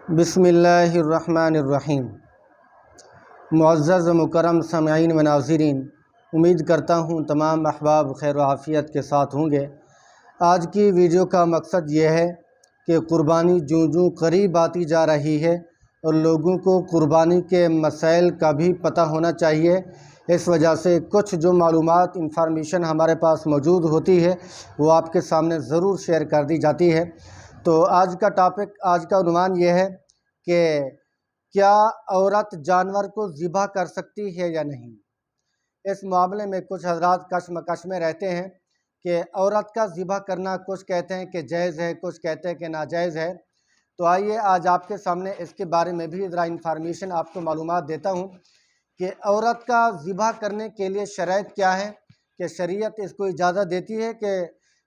بسم اللہ الرحمن الرحیم۔ معزز و مکرم سامعین و ناظرین، امید کرتا ہوں تمام احباب خیر و عافیت کے ساتھ ہوں گے۔ آج کی ویڈیو کا مقصد یہ ہے کہ قربانی جوں قریب آتی جا رہی ہے اور لوگوں کو قربانی کے مسائل کا بھی پتہ ہونا چاہیے۔ اس وجہ سے کچھ جو معلومات انفارمیشن ہمارے پاس موجود ہوتی ہے وہ آپ کے سامنے ضرور شیئر کر دی جاتی ہے۔ تو آج کا عنوان یہ ہے کہ کیا عورت جانور کو ذبح کر سکتی ہے یا نہیں۔ اس معاملے میں کچھ حضرات کشمکش میں رہتے ہیں کہ عورت کا ذبح کرنا، کچھ کہتے ہیں کہ جائز ہے، کچھ کہتے ہیں کہ ناجائز ہے۔ تو آئیے آج آپ کے سامنے اس کے بارے میں بھی ذرا انفارمیشن آپ کو معلومات دیتا ہوں کہ عورت کا ذبح کرنے کے لیے شرائط کیا ہے، کہ شریعت اس کو اجازت دیتی ہے کہ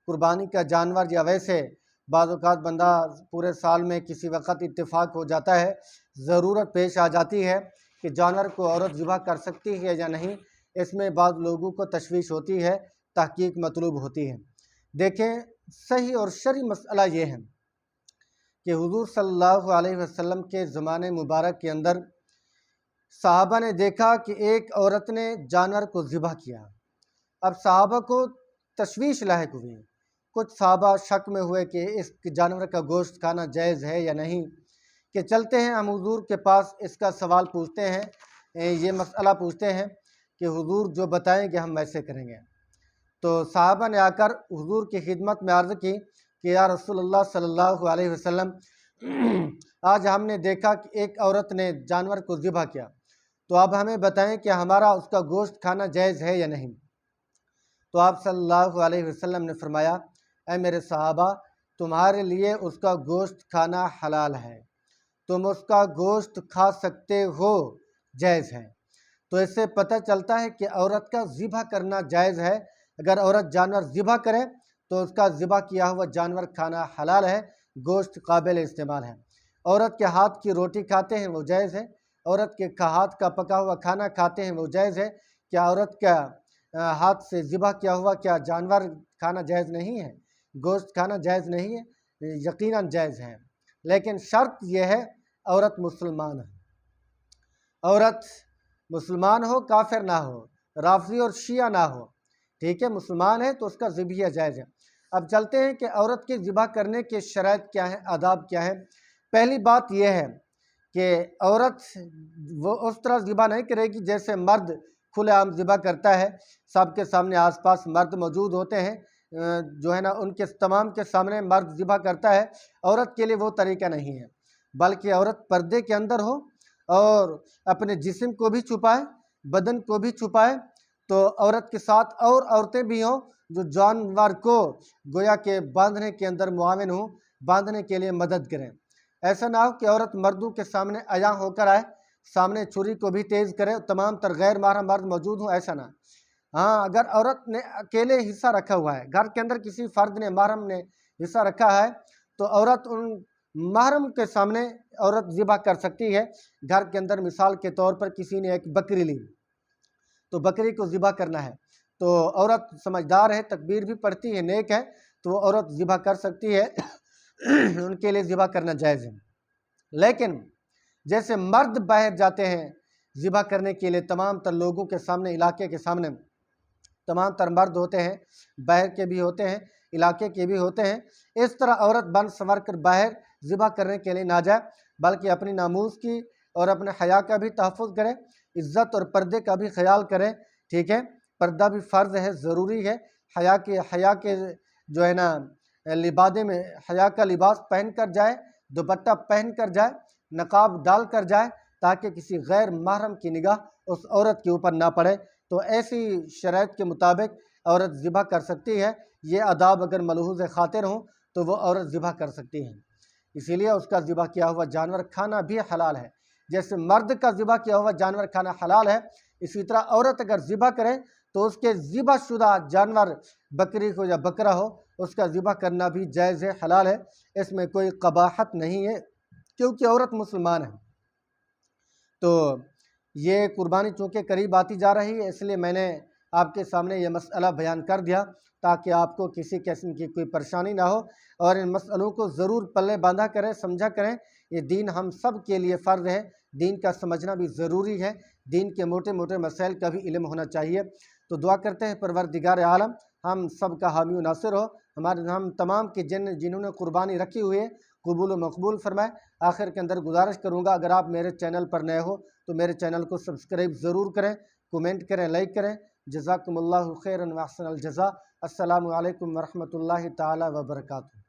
قربانی کا جانور، یا ویسے بعض اوقات بندہ پورے سال میں کسی وقت اتفاق ہو جاتا ہے، ضرورت پیش آ جاتی ہے کہ جانور کو عورت ذبح کر سکتی ہے یا نہیں۔ اس میں بعض لوگوں کو تشویش ہوتی ہے، تحقیق مطلوب ہوتی ہے۔ دیکھیں، صحیح اور شرعی مسئلہ یہ ہے کہ حضور صلی اللہ علیہ وسلم کے زمانے مبارک کے اندر صحابہ نے دیکھا کہ ایک عورت نے جانور کو ذبح کیا۔ اب صحابہ کو تشویش لاحق ہوئی، کچھ صحابہ شک میں ہوئے کہ اس جانور کا گوشت کھانا جائز ہے یا نہیں، کہ چلتے ہیں ہم حضور کے پاس، اس کا سوال پوچھتے ہیں، یہ مسئلہ پوچھتے ہیں کہ حضور جو بتائیں گے ہم ویسے کریں گے۔ تو صحابہ نے آ کر حضور کی خدمت میں عرض کی کہ یا رسول اللہ صلی اللہ علیہ وسلم، آج ہم نے دیکھا کہ ایک عورت نے جانور کو ذبح کیا، تو اب ہمیں بتائیں کہ ہمارا اس کا گوشت کھانا جائز ہے یا نہیں۔ تو آپ صلی اللہ علیہ وسلم نے فرمایا، اے میرے صحابہ، تمہارے لیے اس کا گوشت کھانا حلال ہے، تم اس کا گوشت کھا سکتے ہو، جائز ہے۔ تو اس سے پتہ چلتا ہے کہ عورت کا ذبح کرنا جائز ہے۔ اگر عورت جانور ذبح کرے تو اس کا ذبح کیا ہوا جانور کھانا حلال ہے، گوشت قابل استعمال ہے۔ عورت کے ہاتھ کی روٹی کھاتے ہیں وہ جائز ہے، عورت کے ہاتھ کا پکا ہوا کھانا کھاتے ہیں وہ جائز ہے۔ کیا عورت کا ہاتھ سے ذبح کیا ہوا کیا جانور کھانا جائز نہیں ہے، گوشت کھانا جائز نہیں ہے؟ یقیناً جائز ہے، لیکن شرط یہ ہے عورت مسلمان ہے۔ عورت مسلمان ہو، کافر نہ ہو، رافضی اور شیعہ نہ ہو، ٹھیک ہے، مسلمان ہے تو اس کا ذبیحہ جائز ہے۔ اب چلتے ہیں کہ عورت کے ذبح کرنے کے شرائط کیا ہیں، آداب کیا ہیں۔ پہلی بات یہ ہے کہ عورت وہ اس طرح ذبح نہیں کرے گی جیسے مرد کھلے عام ذبح کرتا ہے، سب کے سامنے آس پاس مرد موجود ہوتے ہیں، جو ہے نا ان کے تمام کے سامنے مرد ذبح کرتا ہے۔ عورت کے لیے وہ طریقہ نہیں ہے، بلکہ عورت پردے کے اندر ہو اور اپنے جسم کو بھی چھپائے، بدن کو بھی چھپائے، تو عورت کے ساتھ اور عورتیں بھی ہوں جو جانور کو گویا کہ باندھنے کے اندر معاون ہوں، باندھنے کے لیے مدد کریں۔ ایسا نہ ہو کہ عورت مردوں کے سامنے عیاں ہو کر آئے، سامنے چھری کو بھی تیز کرے، تمام تر غیر محرم مرد موجود ہوں، ایسا نہ۔ ہاں، اگر عورت نے اکیلے حصہ رکھا ہوا ہے، گھر کے اندر کسی فرد نے، محرم نے حصہ رکھا ہے، تو عورت ان محرم کے سامنے عورت ذبح کر سکتی ہے۔ گھر کے اندر مثال کے طور پر کسی نے ایک بکری لی، تو بکری کو ذبح کرنا ہے، تو عورت سمجھدار ہے، تکبیر بھی پڑھتی ہے، نیک ہے، تو وہ عورت ذبح کر سکتی ہے، ان کے لیے ذبح کرنا جائز ہے۔ لیکن جیسے مرد باہر جاتے ہیں ذبح کرنے کے لیے، تمام تر لوگوں کے سامنے، علاقے کے سامنے تمام تر مرد ہوتے ہیں، باہر کے بھی ہوتے ہیں، علاقے کے بھی ہوتے ہیں، اس طرح عورت بن سنور کر باہر ذبح کرنے کے لیے نہ جائے، بلکہ اپنی ناموس کی اور اپنے حیا کا بھی تحفظ کرے، عزت اور پردے کا بھی خیال کرے، ٹھیک ہے۔ پردہ بھی فرض ہے، ضروری ہے۔ حیا کے جو ہے نا لبادے میں حیا کا لباس پہن کر جائے، دوپٹہ پہن کر جائے، نقاب ڈال کر جائے، تاکہ کسی غیر محرم کی نگاہ اس عورت کے اوپر نہ پڑے۔ تو ایسی شرائط کے مطابق عورت ذبح کر سکتی ہے۔ یہ آداب اگر ملحوظ خاطر ہوں تو وہ عورت ذبح کر سکتی ہے، اسی لیے اس کا ذبح کیا ہوا جانور کھانا بھی حلال ہے۔ جیسے مرد کا ذبح کیا ہوا جانور کھانا حلال ہے، اسی طرح عورت اگر ذبح کرے تو اس کے ذبح شدہ جانور، بکری ہو یا بکرا ہو، اس کا ذبح کرنا بھی جائز ہے، حلال ہے، اس میں کوئی قباحت نہیں ہے، کیونکہ عورت مسلمان ہے۔ تو یہ قربانی چونکہ قریب آتی جا رہی ہے، اس لیے میں نے آپ کے سامنے یہ مسئلہ بیان کر دیا تاکہ آپ کو کسی قسم کی کوئی پریشانی نہ ہو، اور ان مسئلوں کو ضرور پلے باندھا کریں، سمجھا کریں۔ یہ دین ہم سب کے لیے فرض ہے، دین کا سمجھنا بھی ضروری ہے، دین کے موٹے موٹے مسائل کا بھی علم ہونا چاہیے۔ تو دعا کرتے ہیں پروردگار عالم ہم سب کا حامی و ناصر ہو، ہم تمام کے جنہوں نے قربانی رکھی ہوئی ہے قبول و مقبول فرمائے۔ آخر کے اندر گزارش کروں گا، اگر آپ میرے چینل پر نئے ہو تو میرے چینل کو سبسکرائب ضرور کریں، کومنٹ کریں، لائک کریں۔ جزاکم اللہ خیرا و احسن الجزاء۔ السلام علیکم ورحمۃ اللہ تعالی وبرکاتہ۔